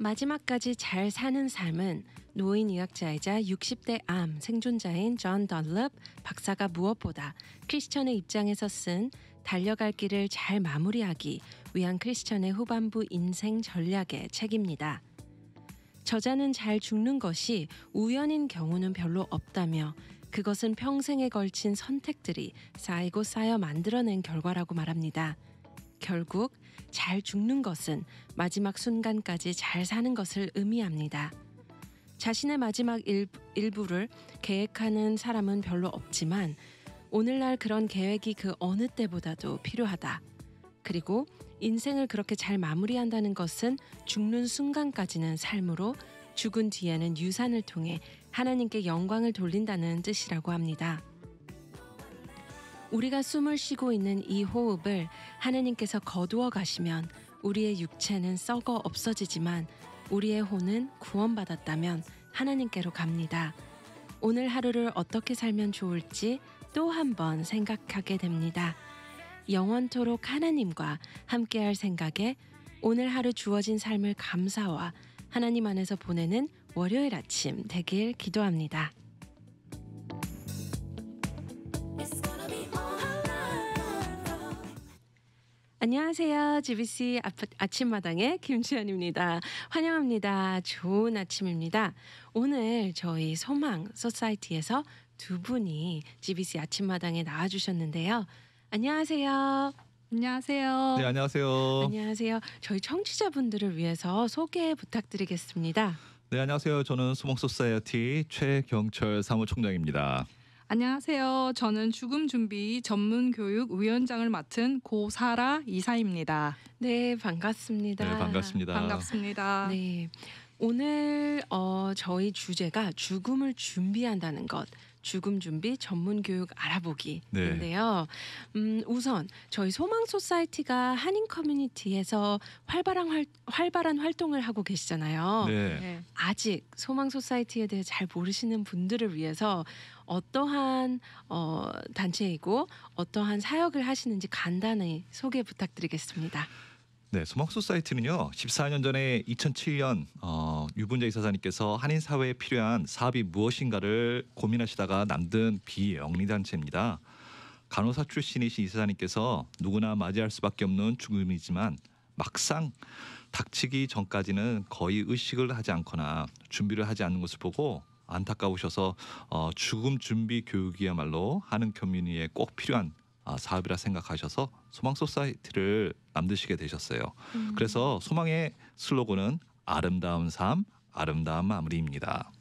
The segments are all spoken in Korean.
마지막까지 잘 사는 삶은 노인의학자이자 60대 암 생존자인 존 던럽 박사가 무엇보다 크리스천의 입장에서 쓴 달려갈 길을 잘 마무리하기 위한 크리스천의 후반부 인생 전략의 책입니다. 저자는 잘 죽는 것이 우연인 경우는 별로 없다며 그것은 평생에 걸친 선택들이 쌓이고 쌓여 만들어낸 결과라고 말합니다. 결국 잘 죽는 것은 마지막 순간까지 잘 사는 것을 의미합니다. 자신의 마지막 일부를 계획하는 사람은 별로 없지만 오늘날 그런 계획이 그 어느 때보다도 필요하다. 그리고 인생을 그렇게 잘 마무리한다는 것은 죽는 순간까지는 삶으로 죽은 뒤에는 유산을 통해 하나님께 영광을 돌린다는 뜻이라고 합니다. 우리가 숨을 쉬고 있는 이 호흡을 하나님께서 거두어 가시면 우리의 육체는 썩어 없어지지만 우리의 혼은 구원받았다면 하나님께로 갑니다. 오늘 하루를 어떻게 살면 좋을지 또 한 번 생각하게 됩니다. 영원토록 하나님과 함께할 생각에 오늘 하루 주어진 삶을 감사와 하나님 안에서 보내는 월요일 아침 되길 기도합니다. 안녕하세요. GBC 아침마당의 김지연입니다. 환영합니다. 좋은 아침입니다. 오늘 저희 소망 소사이티에서 두 분이 GBC 아침마당에 나와주셨는데요. 안녕하세요. 안녕하세요. 네, 안녕하세요. 안녕하세요. 저희 청취자분들을 위해서 소개 부탁드리겠습니다. 네, 안녕하세요. 저는 소망소사이어티 최경철 사무총장입니다. 안녕하세요. 저는 죽음 준비 전문 교육 위원장을 맡은 고사라 이사입니다. 네, 반갑습니다. 네, 반갑습니다. 반갑습니다. 네, 오늘 저희 주제가 죽음을 준비한다는 것, 죽음 준비 전문 교육 알아보기인데요. 우선 저희 소망 소사이티가 한인 커뮤니티에서 활발한 활동을 하고 계시잖아요. 네. 아직 소망 소사이티에 대해 잘 모르시는 분들을 위해서 어떠한 단체이고 어떠한 사역을 하시는지 간단히 소개 부탁드리겠습니다. 네, 소망소사이티는요. 14년 전에 2007년 유분자 이사장님께서 한인 사회에 필요한 사업이 무엇인가를 고민하시다가 만든 비영리단체입니다. 간호사 출신이신 이사장님께서 누구나 맞이할 수밖에 없는 죽음이지만 막상 닥치기 전까지는 거의 의식을 하지 않거나 준비를 하지 않는 것을 보고 안타까우셔서 죽음 준비 교육이야말로 하는 커뮤니티에 꼭 필요한 사업이라 생각하셔서 소망 소사이티를 만드시게 되셨어요. 그래서 소망의 슬로건은 아름다운 삶, 아름다운 마무리입니다.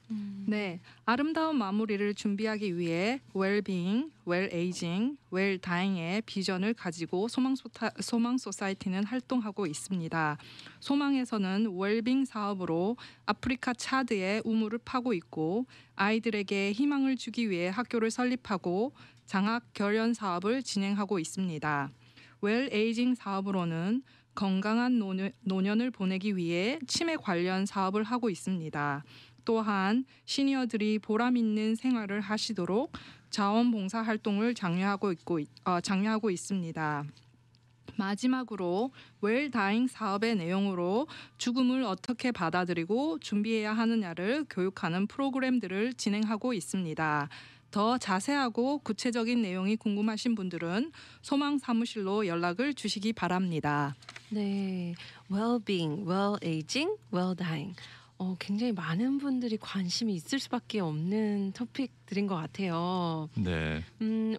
네, 아름다운 마무리를 준비하기 위해 웰빙, 웰에이징, 웰다잉의 비전을 가지고 소망 소사이티는 활동하고 있습니다. 소망에서는 웰빙 사업으로 아프리카 차드에 우물을 파고 있고 아이들에게 희망을 주기 위해 학교를 설립하고 장학 결연 사업을 진행하고 있습니다. 웰에이징 사업으로는 건강한 노년을 보내기 위해 치매 관련 사업을 하고 있습니다. 또한 시니어들이 보람 있는 생활을 하시도록 자원봉사 활동을 장려하고 있습니다. 마지막으로 웰다잉 사업의 내용으로 죽음을 어떻게 받아들이고 준비해야 하느냐를 교육하는 프로그램들을 진행하고 있습니다. 더 자세하고 구체적인 내용이 궁금하신 분들은 소망 사무실로 연락을 주시기 바랍니다. 네, well-being, well-aging, well-dying. 굉장히 많은 분들이 관심이 있을 수밖에 없는 토픽들인 것 같아요. 네.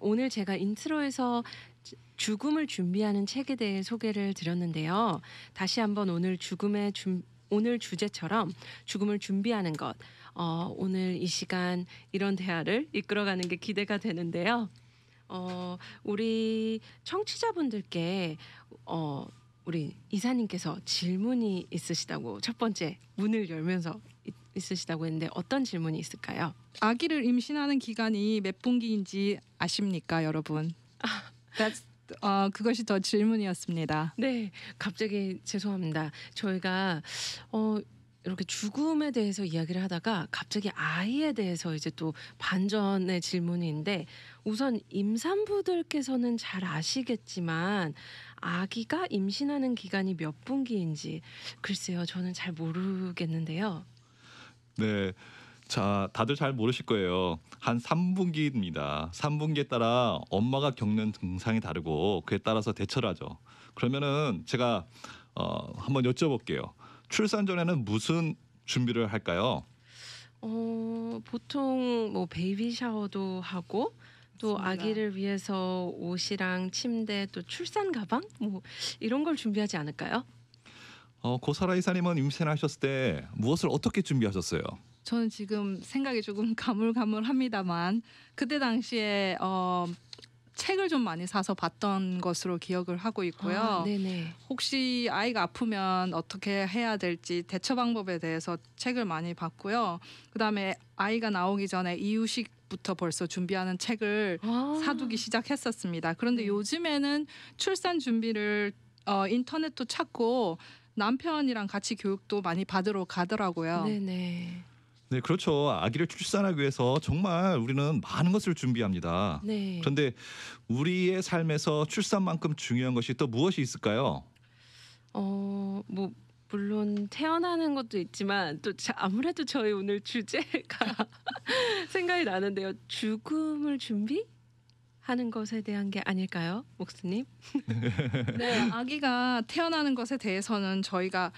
오늘 제가 인트로에서 죽음을 준비하는 책에 대해 소개를 드렸는데요. 다시 한번 오늘 주제처럼 죽음을 준비하는 것, 오늘 이 시간 이런 대화를 이끌어가는 게 기대가 되는데요. 우리 청취자분들께 우리 이사님께서 질문이 있으시다고 첫 번째 문을 열면서 있으시다고 했는데 어떤 질문이 있을까요? 아기를 임신하는 기간이 몇 분기인지 아십니까, 여러분? 그것이 더 질문이었습니다. 네, 갑자기 죄송합니다. 저희가 이렇게 죽음에 대해서 이야기를 하다가 갑자기 아이에 대해서 이제 또 반전의 질문인데 우선 임산부들께서는 잘 아시겠지만 아기가 임신하는 기간이 몇 분기인지 글쎄요, 저는 잘 모르겠는데요. 네. 자, 다들 잘 모르실 거예요. 한 3분기입니다. 3분기에 따라 엄마가 겪는 증상이 다르고 그에 따라서 대처를 하죠. 그러면은 제가 한번 여쭤볼게요. 출산 전에는 무슨 준비를 할까요? 보통 뭐 베이비 샤워도 하고 또 맞습니다. 아기를 위해서 옷이랑 침대 또 출산 가방 뭐 이런 걸 준비하지 않을까요? 고사라 이사님은 임신하셨을 때 무엇을 어떻게 준비하셨어요? 저는 지금 생각이 조금 가물가물합니다만 그때 당시에 책을 좀 많이 사서 봤던 것으로 기억을 하고 있고요. 아, 네네. 혹시 아이가 아프면 어떻게 해야 될지 대처 방법에 대해서 책을 많이 봤고요. 그다음에 아이가 나오기 전에 이유식부터 벌써 준비하는 책을 아, 사두기 시작했었습니다. 그런데 네. 요즘에는 출산 준비를 인터넷도 찾고 남편이랑 같이 교육도 많이 받으러 가더라고요. 네네. 네, 그렇죠. 아기를 출산하기 위해서 정말 우리는 많은 것을 준비합니다. 네. 그런데 우리의 삶에서 출산만큼 중요한 것이 또 무엇이 있을까요? 뭐 물론 태어나는 것도 있지만 또 아무래도 저희 오늘 주제가 생각이 나는데요. 죽음을 준비하는 것에 대한 게 아닐까요, 목수님? 네, 아기가 태어나는 것에 대해서는 저희가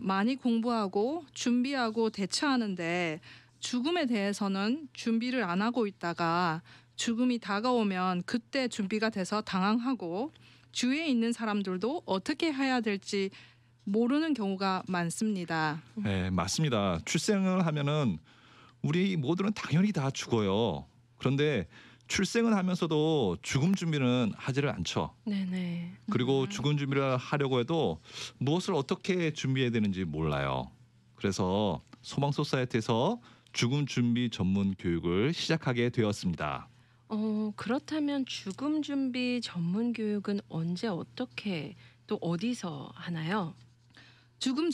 많이 공부하고 준비하고 대처하는데 죽음에 대해서는 준비를 안 하고 있다가 죽음이 다가오면 그때 준비가 돼서 당황하고 주위에 있는 사람들도 어떻게 해야 될지 모르는 경우가 많습니다. 네, 맞습니다. 출생을 하면은 우리 모두는 당연히 다 죽어요. 그런데 출생을 하면서도 죽음 준비는 하지를 않죠. 네네. 그리고 죽음 준비를 하려고 해도 무엇을 어떻게 준비해야 되는지 몰라요. 그래서 소망 소사이어티에서 죽음 준비 전문 교육을 시작하게 되었습니다. 그렇다면 죽음 준비 전문 교육은 언제 어떻게 또 어디서 하나요? 죽음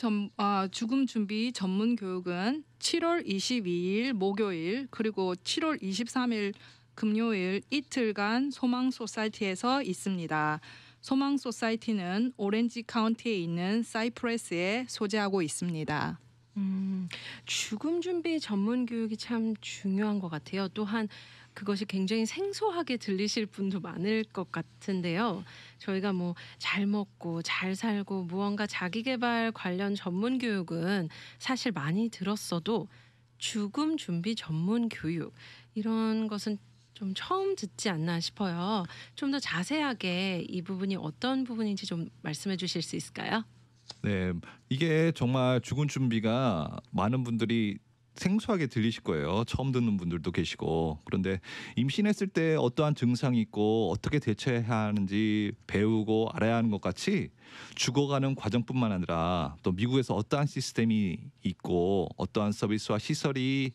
준비 전문 교육은 7월 22일 목요일 그리고 7월 23일 금요일 이틀간 소망 소사이티에서 있습니다. 소망 소사이티는 오렌지 카운티에 있는 사이프레스에 소재하고 있습니다. 죽음 준비 전문 교육이 참 중요한 것 같아요. 또한 그것이 굉장히 생소하게 들리실 분도 많을 것 같은데요. 저희가 뭐 잘 먹고 잘 살고 무언가 자기 개발 관련 전문 교육은 사실 많이 들었어도 죽음 준비 전문 교육 이런 것은 좀 처음 듣지 않나 싶어요. 좀 더 자세하게 이 부분이 어떤 부분인지 좀 말씀해 주실 수 있을까요? 네, 이게 정말 죽음 준비가 많은 분들이 생소하게 들리실 거예요. 처음 듣는 분들도 계시고. 그런데 임신했을 때 어떠한 증상이 있고 어떻게 대처해야 하는지 배우고 알아야 하는 것 같이 죽어가는 과정뿐만 아니라 또 미국에서 어떠한 시스템이 있고 어떠한 서비스와 시설이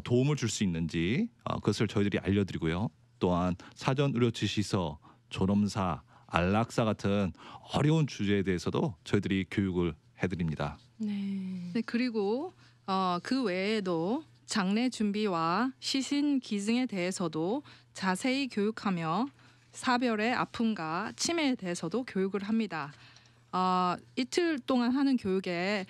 도움을 줄 수 있는지 그것을 저희들이 알려드리고요. 또한 사전 의료 지시서, 존엄사, 안락사 같은 어려운 주제에 대해서도 저희들이 교육을 해드립니다. 네. 네, 그리고 그 외에도 장례 준비와 시신 기증에 대해서도 자세히 교육하며 사별의 아픔과 치매에 대해서도 교육을 합니다. 이틀 동안 하는 교육에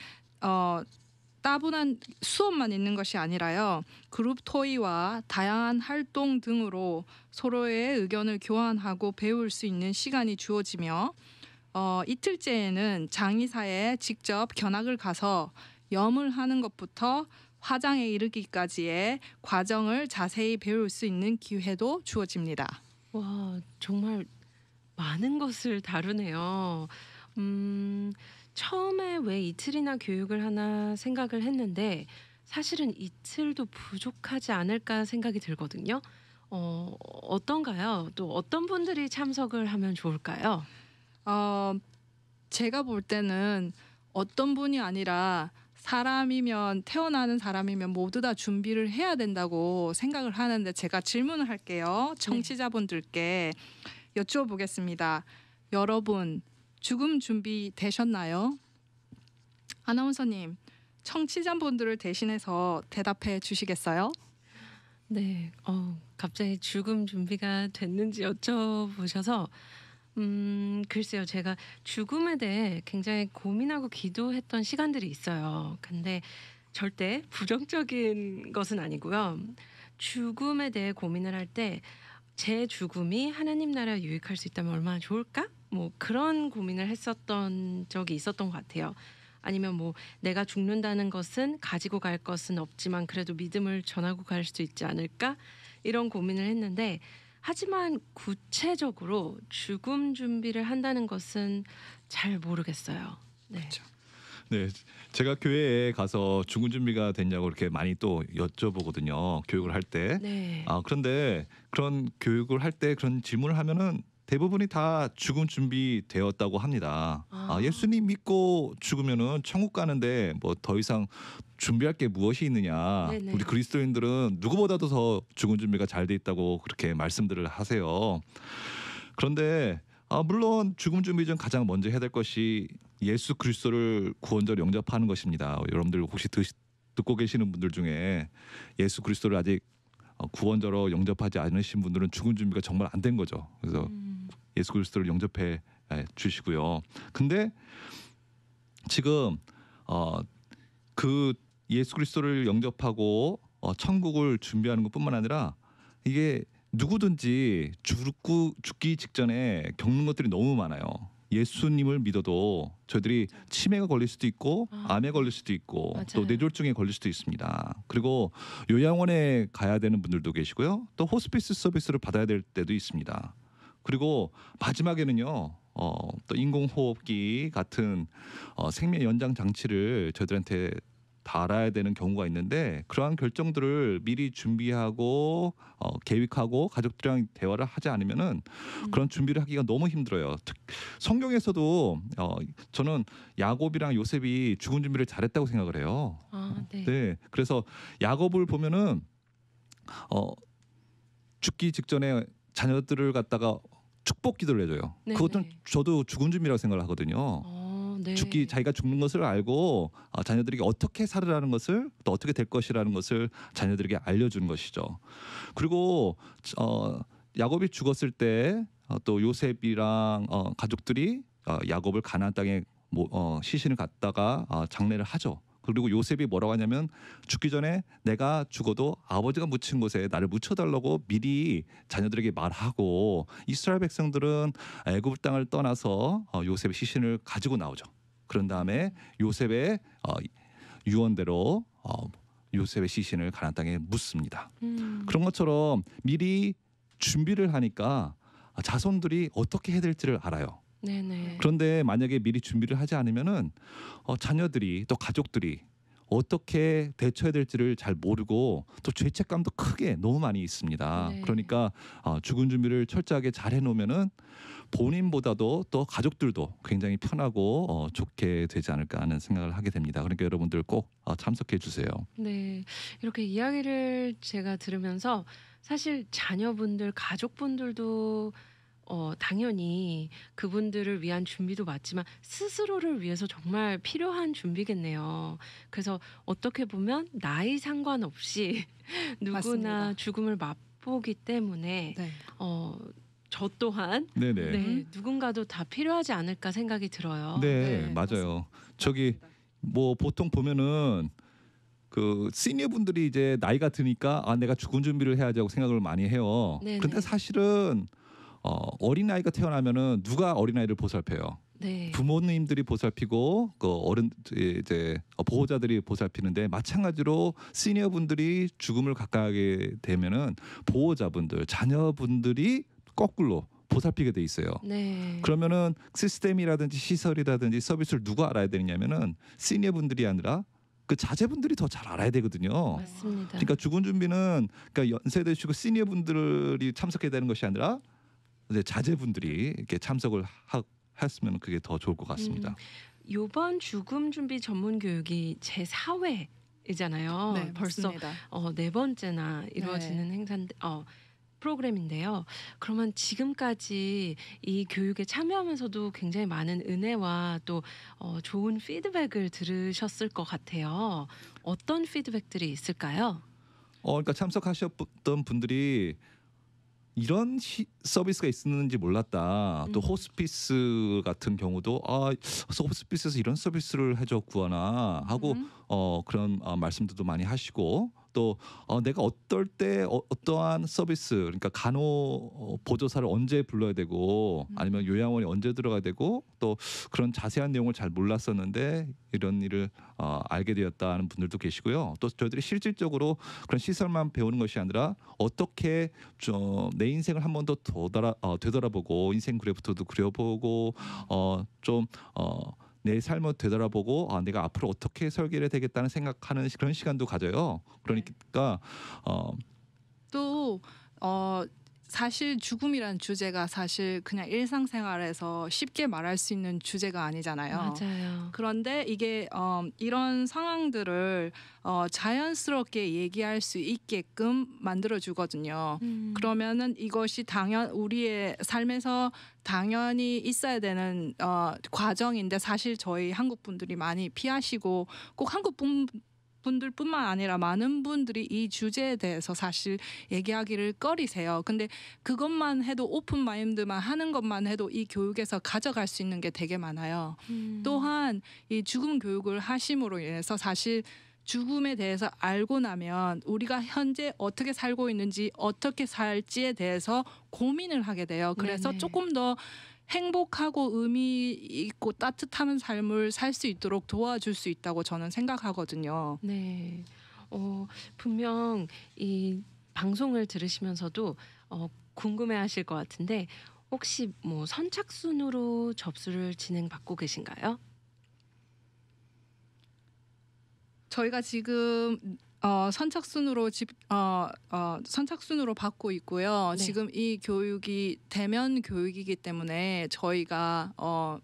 따분한 수업만 있는 것이 아니라요. 그룹 토의와 다양한 활동 등으로 서로의 의견을 교환하고 배울 수 있는 시간이 주어지며 이틀째에는 장의사에 직접 견학을 가서 염을 하는 것부터 화장에 이르기까지의 과정을 자세히 배울 수 있는 기회도 주어집니다. 와, 정말 많은 것을 다루네요. 처음에 왜 이틀이나 교육을 하나 생각을 했는데 사실은 이틀도 부족하지 않을까 생각이 들거든요. 어떤가요? 또 어떤 분들이 참석을 하면 좋을까요? 제가 볼 때는 어떤 분이 아니라 사람이면 태어나는 사람이면 모두 다 준비를 해야 된다고 생각을 하는데 제가 질문을 할게요. 청취자분들께 여쭈어보겠습니다. 여러분 죽음 준비 되셨나요? 아나운서님 청취자분들을 대신해서 대답해 주시겠어요? 네. 갑자기 죽음 준비가 됐는지 여쭤보셔서 글쎄요. 제가 죽음에 대해 굉장히 고민하고 기도했던 시간들이 있어요. 근데 절대 부정적인 것은 아니고요. 죽음에 대해 고민을 할 때 제 죽음이 하나님 나라에 유익할 수 있다면 얼마나 좋을까? 뭐 그런 고민을 했었던 적이 있었던 것 같아요. 아니면 뭐 내가 죽는다는 것은 가지고 갈 것은 없지만 그래도 믿음을 전하고 갈 수 있지 않을까? 이런 고민을 했는데 하지만 구체적으로 죽음 준비를 한다는 것은 잘 모르겠어요. 네. 그렇죠. 네, 제가 교회에 가서 죽은 준비가 됐냐고 이렇게 많이 또 여쭤보거든요. 교육을 할 때. 네. 그런데 그런 교육을 할 때 그런 질문을 하면은 대부분이 다 죽음 준비 되었다고 합니다. 예수님 믿고 죽으면은 천국 가는데 뭐 더 이상 준비할 게 무엇이 있느냐. 네네. 우리 그리스도인들은 누구보다도 더 죽음 준비가 잘 돼 있다고 그렇게 말씀들을 하세요. 그런데 물론 죽음 준비 중 가장 먼저 해야 될 것이 예수 그리스도를 구원자로 영접하는 것입니다. 여러분들 혹시 듣고 계시는 분들 중에 예수 그리스도를 아직 구원자로 영접하지 않으신 분들은 죽음 준비가 정말 안 된 거죠. 그래서 예수 그리스도를 영접해 주시고요. 근데 지금 그 예수 그리스도를 영접하고 천국을 준비하는 것뿐만 아니라 이게 누구든지 죽기 직전에 겪는 것들이 너무 많아요. 예수님을 믿어도 저희들이 치매가 걸릴 수도 있고 암에 걸릴 수도 있고 또 맞아요. 뇌졸중에 걸릴 수도 있습니다. 그리고 요양원에 가야 되는 분들도 계시고요. 또 호스피스 서비스를 받아야 될 때도 있습니다. 그리고 마지막에는요. 또 인공호흡기 같은 생명 연장 장치를 저희들한테 달아야 되는 경우가 있는데 그러한 결정들을 미리 준비하고 계획하고 가족들이랑 대화를 하지 않으면은 그런 준비를 하기가 너무 힘들어요. 성경에서도 저는 야곱이랑 요셉이 죽은 준비를 잘했다고 생각을 해요. 네. 네, 그래서 야곱을 보면은 죽기 직전에 자녀들을 갖다가 축복 기도를 해줘요. 네네. 그것도 저도 죽은 준비라고 생각을 하거든요. 네. 자기가 죽는 것을 알고 자녀들에게 어떻게 살으라는 것을 또 어떻게 될 것이라는 것을 자녀들에게 알려주는 것이죠. 그리고 야곱이 죽었을 때 또 요셉이랑 가족들이 야곱을 가나안 땅에 시신을 갖다가 장례를 하죠. 그리고 요셉이 뭐라고 하냐면 죽기 전에 내가 죽어도 아버지가 묻힌 곳에 나를 묻혀달라고 미리 자녀들에게 말하고 이스라엘 백성들은 애굽 땅을 떠나서 요셉의 시신을 가지고 나오죠. 그런 다음에 요셉의 유언대로 요셉의 시신을 가나안 땅에 묻습니다. 그런 것처럼 미리 준비를 하니까 자손들이 어떻게 해야 될지를 알아요. 네네. 그런데 만약에 미리 준비를 하지 않으면은 자녀들이 또 가족들이 어떻게 대처해야 될지를 잘 모르고 또 죄책감도 크게 너무 많이 있습니다. 네. 그러니까 죽은 준비를 철저하게 잘 해놓으면은 본인보다도 또 가족들도 굉장히 편하고 좋게 되지 않을까 하는 생각을 하게 됩니다. 그러니까 여러분들 꼭 참석해 주세요. 네. 이렇게 이야기를 제가 들으면서 사실 자녀분들, 가족분들도 당연히 그분들을 위한 준비도 맞지만 스스로를 위해서 정말 필요한 준비겠네요. 그래서 어떻게 보면 나이 상관없이 누구나 맞습니다. 죽음을 맛보기 때문에 네. 저 또한 네네. 네, 누군가도 다 필요하지 않을까 생각이 들어요. 네, 네, 맞아요. 저기 뭐 보통 보면은 그 시니어 분들이 이제 나이가 드니까 내가 죽은 준비를 해야지 하고 생각을 많이 해요. 네네. 근데 사실은 어린 아이가 태어나면은 누가 어린 아이를 보살펴요? 네. 부모님들이 보살피고 그 어른 이제 보호자들이 보살피는데 마찬가지로 시니어 분들이 죽음을 가까이 되면은 보호자분들, 자녀분들이 거꾸로 보살피게 돼 있어요. 네. 그러면은 시스템이라든지 시설이라든지 서비스를 누가 알아야 되느냐면은 시니어 분들이 아니라 그 자제분들이 더 잘 알아야 되거든요. 맞습니다. 그러니까 죽은 준비는 그러니까 연세 드시고 시니어 분들이 참석해야 되는 것이 아니라 이제 자제분들이 이렇게 참석을 했으면 그게 더 좋을 것 같습니다. 이번 죽음 준비 전문 교육이 제 4회이잖아요. 네, 벌써 맞습니다. 네 번째나 이루어지는 행사인데 프로그램인데요. 그러면 지금까지 이 교육에 참여하면서도 굉장히 많은 은혜와 또 좋은 피드백을 들으셨을 것 같아요. 어떤 피드백들이 있을까요? 그러니까 참석하셨던 분들이 이런 서비스가 있었는지 몰랐다. 또 음. 호스피스 같은 경우도 호스피스에서 이런 서비스를 해줬구나 하고 그런 말씀들도 많이 하시고 또 내가 어떨 때 어떠한 서비스 그러니까 보조사를 언제 불러야 되고 아니면 요양원에 언제 들어가야 되고 또 그런 자세한 내용을 잘 몰랐었는데 이런 일을 알게 되었다는 분들도 계시고요. 또 저희들이 실질적으로 그런 시설만 배우는 것이 아니라 어떻게 내 인생을 한 번 더 되돌아보고 인생 그래프터도 그려보고 내 삶을 되돌아보고 내가 앞으로 어떻게 설계를 되겠다는 생각하는 그런 시간도 가져요. 그러니까 또 사실 죽음이란 주제가 사실 그냥 일상생활에서 쉽게 말할 수 있는 주제가 아니잖아요. 맞아요. 그런데 이게 이런 상황들을 자연스럽게 얘기할 수 있게끔 만들어 주거든요. 그러면은 이것이 우리의 삶에서 당연히 있어야 되는 과정인데 사실 저희 한국 분들이 많이 피하시고 꼭 한국 분들뿐만 아니라 많은 분들이 이 주제에 대해서 사실 얘기하기를 꺼리세요. 근데 그것만 해도 오픈 마인드만 하는 것만 해도 이 교육에서 가져갈 수 있는 게 되게 많아요. 또한 이 죽음 교육을 하심으로 인해서 사실 죽음에 대해서 알고 나면 우리가 현재 어떻게 살고 있는지 어떻게 살지에 대해서 고민을 하게 돼요. 그래서 네네. 조금 더 행복하고 의미 있고 따뜻한 삶을 살 수 있도록 도와줄 수 있다고 저는 생각하거든요. 네. 분명 이 방송을 들으시면서도 궁금해하실 것 같은데 혹시 뭐 선착순으로 접수를 진행받고 계신가요? 저희가 지금 선착순으로 받고 있고요. 네. 지금 이 교육이 대면 교육이기 때문에 저희가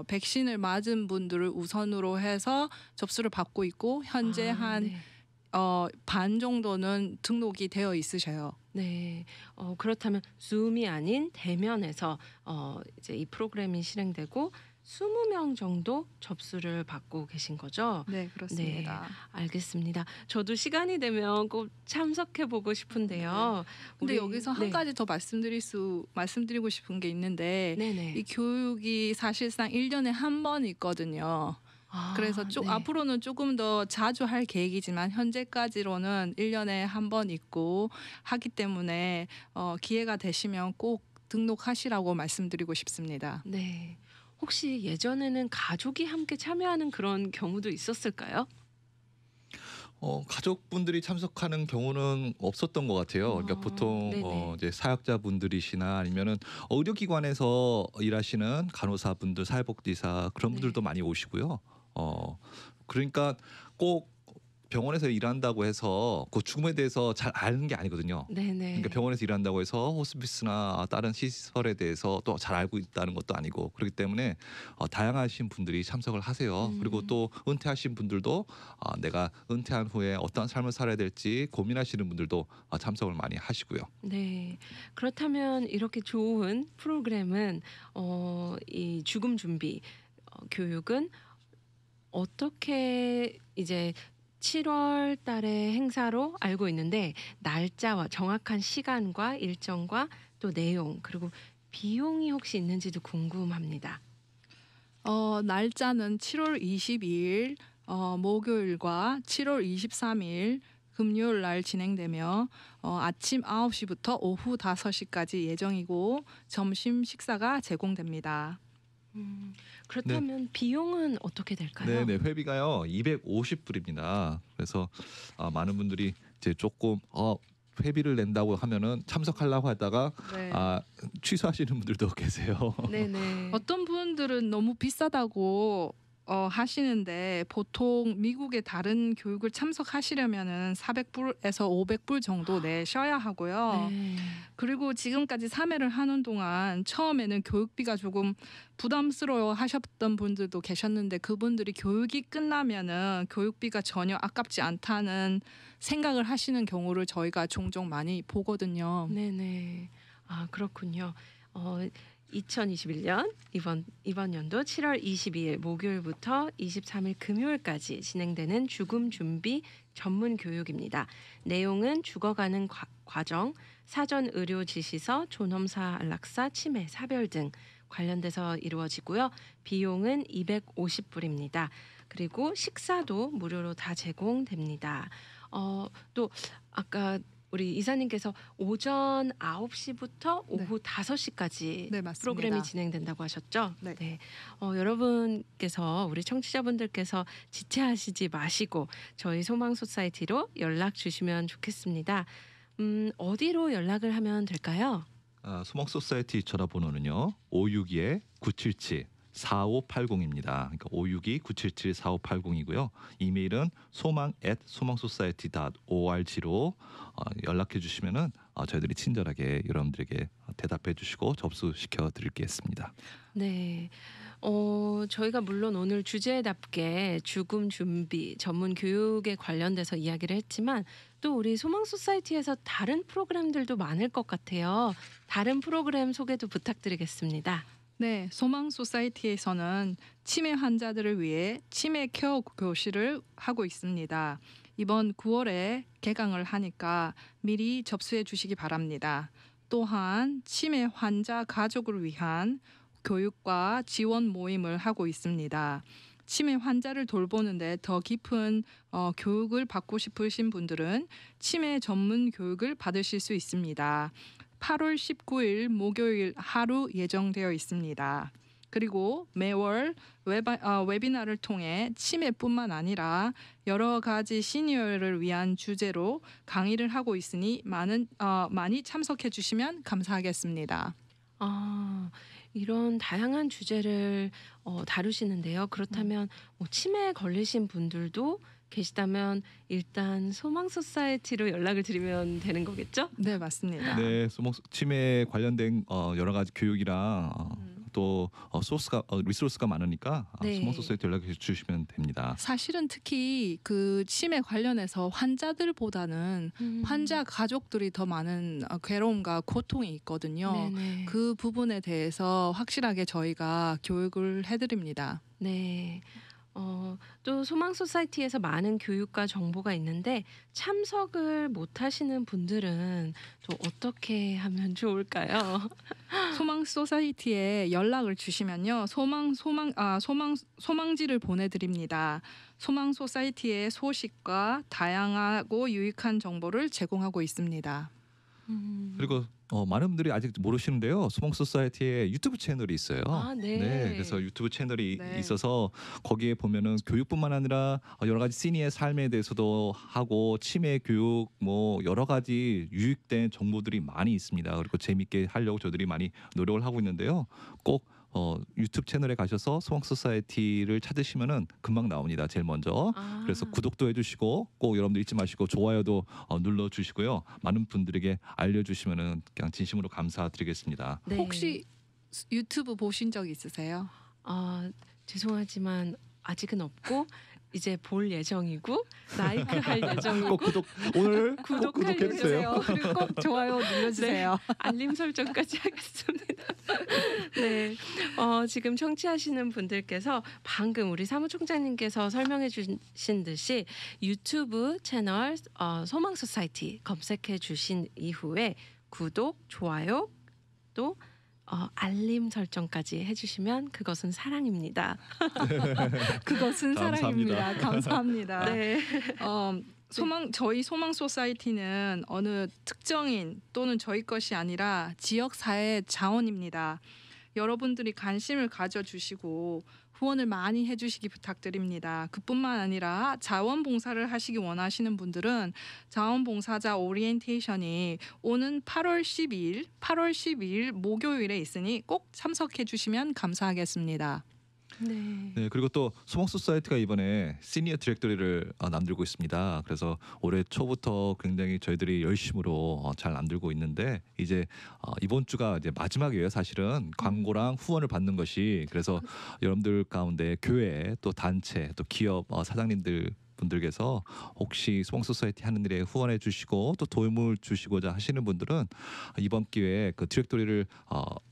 백신을 맞은 분들을 우선으로 해서 접수를 받고 있고 현재 한 네. 반 정도는 등록이 되어 있으셔요. 네. 그렇다면 줌이 아닌 대면에서 이제 이 프로그램이 실행되고 20명 정도 접수를 받고 계신 거죠? 네, 그렇습니다. 알겠습니다. 저도 시간이 되면 꼭 참석해 보고 싶은데요. 근데 여기서 한 네. 가지 더 말씀드리고 싶은 게 있는데 네네. 이 교육이 사실상 1년에 한 번 있거든요. 그래서 네. 앞으로는 조금 더 자주 할 계획이지만 현재까지로는 1년에 한 번 있고 하기 때문에 기회가 되시면 꼭 등록하시라고 말씀드리고 싶습니다. 네. 혹시 예전에는 가족이 함께 참여하는 그런 경우도 있었을까요? 가족분들이 참석하는 경우는 없었던 것 같아요. 그러니까 보통 네네. 이제 사역자분들이시나 아니면은 의료기관에서 일하시는 간호사분들, 사회복지사 그런 네. 분들도 많이 오시고요. 그러니까 꼭 병원에서 일한다고 해서 그 죽음에 대해서 잘 아는 게 아니거든요. 네네. 그러니까 병원에서 일한다고 해서 호스피스나 다른 시설에 대해서 또 잘 알고 있다는 것도 아니고 그렇기 때문에 다양하신 분들이 참석을 하세요. 그리고 또 은퇴하신 분들도 내가 은퇴한 후에 어떤 삶을 살아야 될지 고민하시는 분들도 참석을 많이 하시고요. 네. 그렇다면 이렇게 좋은 프로그램은 이 죽음 준비 교육은 어떻게 이제 7월 달에 행사로 알고 있는데 날짜와 정확한 시간과 일정과 또 내용 그리고 비용이 혹시 있는지도 궁금합니다. 날짜는 7월 22일 목요일과 7월 23일 금요일 날 진행되며 아침 9시부터 오후 5시까지 예정이고 점심 식사가 제공됩니다. 그렇다면 비용은 어떻게 될까요? 네, 회비가요 250불입니다. 그래서 많은 분들이 이제 조금 회비를 낸다고 하면은 참석하려고 하다가 네. 취소하시는 분들도 계세요. 네네. 어떤 분들은 너무 비싸다고 하시는데 보통 미국의 다른 교육을 참석하시려면은 400불에서 500불 정도 내셔야 하고요. 네. 그리고 지금까지 3회를 하는 동안 처음에는 교육비가 조금 부담스러워 하셨던 분들도 계셨는데 그분들이 교육이 끝나면은 교육비가 전혀 아깝지 않다는 생각을 하시는 경우를 저희가 종종 많이 보거든요. 네네. 그렇군요. 2021년 이번 연도 7월 22일 목요일부터 23일 금요일까지 진행되는 죽음 준비 전문 교육입니다. 내용은 죽어가는 과정, 사전 의료 지시서, 존엄사, 안락사, 치매, 사별 등 관련돼서 이루어지고요. 비용은 250불입니다. 그리고 식사도 무료로 다 제공됩니다. 또 아까 우리 이사님께서 오전 9시부터 오후 5시까지 네, 맞습니다. 프로그램이 진행된다고 하셨죠? 네. 여러분께서 우리 청취자분들께서 지체하시지 마시고 저희 소망 소사이티로 연락 주시면 좋겠습니다. 어디로 연락을 하면 될까요? 소망 소사이티 전화번호는요. 562-977-4580입니다. 그러니까 562-977-4580이고요. 이메일은 소망@소망소사이티.org로 연락해 주시면은 저희들이 친절하게 여러분들에게 대답해 주시고 접수시켜 드리겠습니다. 네. 저희가 물론 오늘 주제답게 죽음 준비 전문 교육에 관련돼서 이야기를 했지만 또 우리 소망 소사이티에서 다른 프로그램들도 많을 것 같아요. 다른 프로그램 소개도 부탁드리겠습니다. 네, 소망 소사이티에서는 치매 환자들을 위해 치매 케어 교실을 하고 있습니다. 이번 9월에 개강을 하니까 미리 접수해 주시기 바랍니다. 또한 치매 환자 가족을 위한 교육과 지원 모임을 하고 있습니다. 치매 환자를 돌보는데 더 깊은 교육을 받고 싶으신 분들은 치매 전문 교육을 받으실 수 있습니다. 8월 19일 목요일 하루 예정되어 있습니다. 그리고 매월 웨비나를 통해 치매뿐만 아니라 여러 가지 시니어를 위한 주제로 강의를 하고 있으니 많이 참석해 주시면 감사하겠습니다. 이런 다양한 주제를 다루시는데요. 그렇다면 치매에 걸리신 분들도 계시다면 일단 소망 소사이티로 연락을 드리면 되는 거겠죠? 네, 맞습니다. 네, 치매 관련된 여러 가지 교육이랑 또 리소스가 많으니까 네. 소망 소사이티 연락해 주시면 됩니다. 사실은 특히 그 치매 관련해서 환자들보다는 환자 가족들이 더 많은 괴로움과 고통이 있거든요. 네네. 그 부분에 대해서 확실하게 저희가 교육을 해드립니다. 네. 또 소망 소사이티에서 많은 교육과 정보가 있는데 참석을 못 하시는 분들은 또 어떻게 하면 좋을까요? 소망 소사이티에 연락을 주시면요. 소망지를 보내드립니다. 소망 소사이티의 소식과 다양하고 유익한 정보를 제공하고 있습니다. 그리고 많은 분들이 아직 모르시는데요. 소망 소사이티의 유튜브 채널이 있어요. 네. 그래서 유튜브 채널이 네. 있어서 거기에 보면은 교육뿐만 아니라 여러 가지 시니의 삶에 대해서도 하고 치매 교육 뭐 여러 가지 유익된 정보들이 많이 있습니다. 그리고 재밌게 하려고 저희들이 많이 노력을 하고 있는데요. 꼭 유튜브 채널에 가셔서 소망 소사이티를 찾으시면은 금방 나옵니다. 제일 먼저. 그래서 구독도 해주시고 꼭 여러분들 잊지 마시고 좋아요도 눌러주시고요. 많은 분들에게 알려주시면은 그냥 진심으로 감사드리겠습니다. 네. 혹시 유튜브 보신 적 있으세요? 죄송하지만 아직은 없고 이제 볼 예정이고 라이크 할 예정이고 꼭 오늘 꼭 구독할 구독해주세요. 그리고 꼭 좋아요 눌러주세요. 알림 설정까지 하겠습니다. 네, 지금 청취하시는 분들께서 방금 우리 사무총장님께서 설명해 주신 듯이 유튜브 채널 소망 소사이티 검색해 주신 이후에 구독, 좋아요 또 알림 설정까지 해주시면 그것은 사랑입니다. 그것은 감사합니다. 사랑입니다. 감사합니다. 네. 저희 소망 소사이티는 어느 특정인 또는 저희 것이 아니라 지역 사회 자원입니다. 여러분들이 관심을 가져주시고 후원을 많이 해주시기 부탁드립니다. 그뿐만 아니라 자원봉사를 하시기 원하시는 분들은 자원봉사자 오리엔테이션이 오는 8월 12일 목요일에 있으니 꼭 참석해 주시면 감사하겠습니다. 네, 그리고 또 소망 소사이티가 이번에 시니어 디렉터리를 남들고 있습니다. 그래서 올해 초부터 굉장히 저희들이 열심으로 잘 남들고 있는데 이제 이번 주가 이제 마지막이에요. 사실은 광고랑 후원을 받는 것이. 그래서 여러분들 가운데 교회 또 단체 또 기업 사장님들 분들께서 혹시 소방소사이티 하는 일에 후원해 주시고 또 도움을 주시고자 하시는 분들은 이번 기회에 그 디렉토리를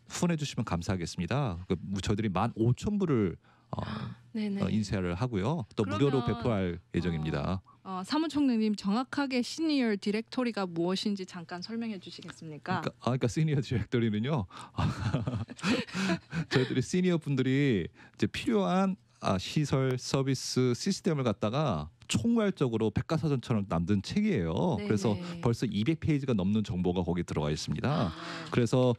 후원해 주시면 감사하겠습니다. 저희들이 15,000불을 네네. 인쇄를 하고요. 또 그러면, 무료로 배포할 예정입니다. 사무총장님 정확하게 시니어 디렉토리가 무엇인지 잠깐 설명해 주시겠습니까? 그러니까 시니어 디렉토리는요. 저희들이 시니어 분들이 이제 필요한 시설, 서비스, 시스템을 갖다가 총괄적으로 백과사전처럼 만든 책이에요. 네네. 그래서 벌써 200페이지가 넘는 정보가 거기 들어가 있습니다. 그래서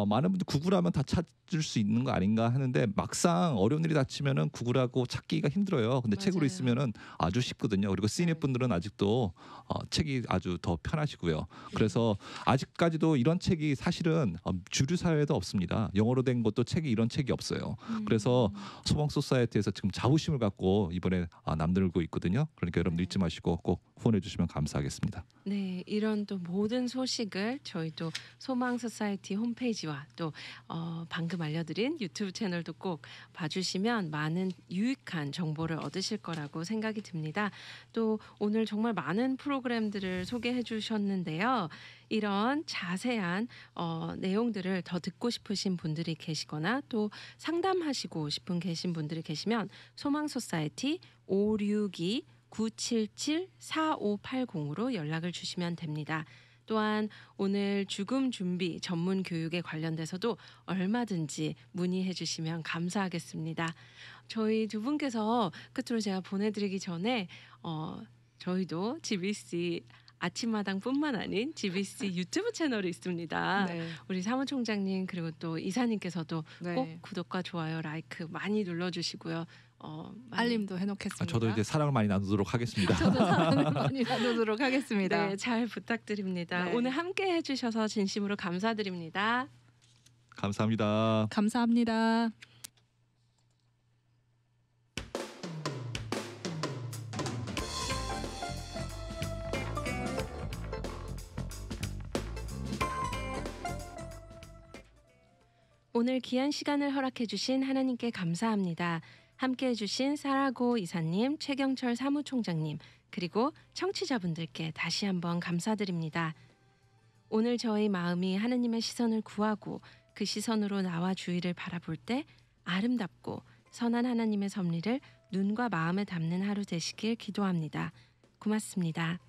많은 분들 구글하면 다 찾을 수 있는 거 아닌가 하는데 막상 어려운 일이 닥치면은 구글하고 찾기가 힘들어요. 근데 책으로 맞아요. 있으면은 아주 쉽거든요. 그리고 시니어 분들은 아직도 책이 아주 더 편하시고요. 그래서 아직까지도 이런 책이 사실은 주류 사회에도 없습니다. 영어로 된 것도 이런 책이 없어요. 그래서 소방 소사이어티에서 지금 자부심을 갖고 이번에 남들고 있거든요. 그러니까 여러분 잊지 마시고 꼭 후원해 주시면 감사하겠습니다. 네, 이런 또 모든 소식을 저희도 소망 소사이티 홈페이지와 또 방금 알려드린 유튜브 채널도 꼭 봐주시면 많은 유익한 정보를 얻으실 거라고 생각이 듭니다. 또 오늘 정말 많은 프로그램들을 소개해 주셨는데요. 이런 자세한 내용들을 더 듣고 싶으신 분들이 계시거나 또 상담하시고 싶은 계신 분들이 계시면 소망 소사이티 562-977-4580으로 연락을 주시면 됩니다. 또한 오늘 죽음 준비 전문 교육에 관련돼서도 얼마든지 문의해 주시면 감사하겠습니다. 저희 두 분께서 끝으로 제가 보내드리기 전에 저희도 GBC 아침마당뿐만 아닌 GBC 유튜브 채널이 있습니다. 네. 우리 사무총장님 그리고 또 이사님께서도 네. 꼭 구독과 좋아요, 라이크 많이 눌러주시고요. 많이 알림도 해놓겠습니다. 저도 이제 사랑을 많이 나누도록 하겠습니다. 저도 사랑을 많이 나누도록 하겠습니다. 네, 잘 부탁드립니다. 네. 오늘 함께 해주셔서 진심으로 감사드립니다. 감사합니다. 감사합니다. 오늘 귀한 시간을 허락해 주신 하나님께 감사합니다. 함께 해주신 사라고 이사님, 최경철 사무총장님, 그리고 청취자분들께 다시 한번 감사드립니다. 오늘 저희 마음이 하나님의 시선을 구하고 그 시선으로 나와 주위를 바라볼 때 아름답고 선한 하나님의 섭리를 눈과 마음에 담는 하루 되시길 기도합니다. 고맙습니다.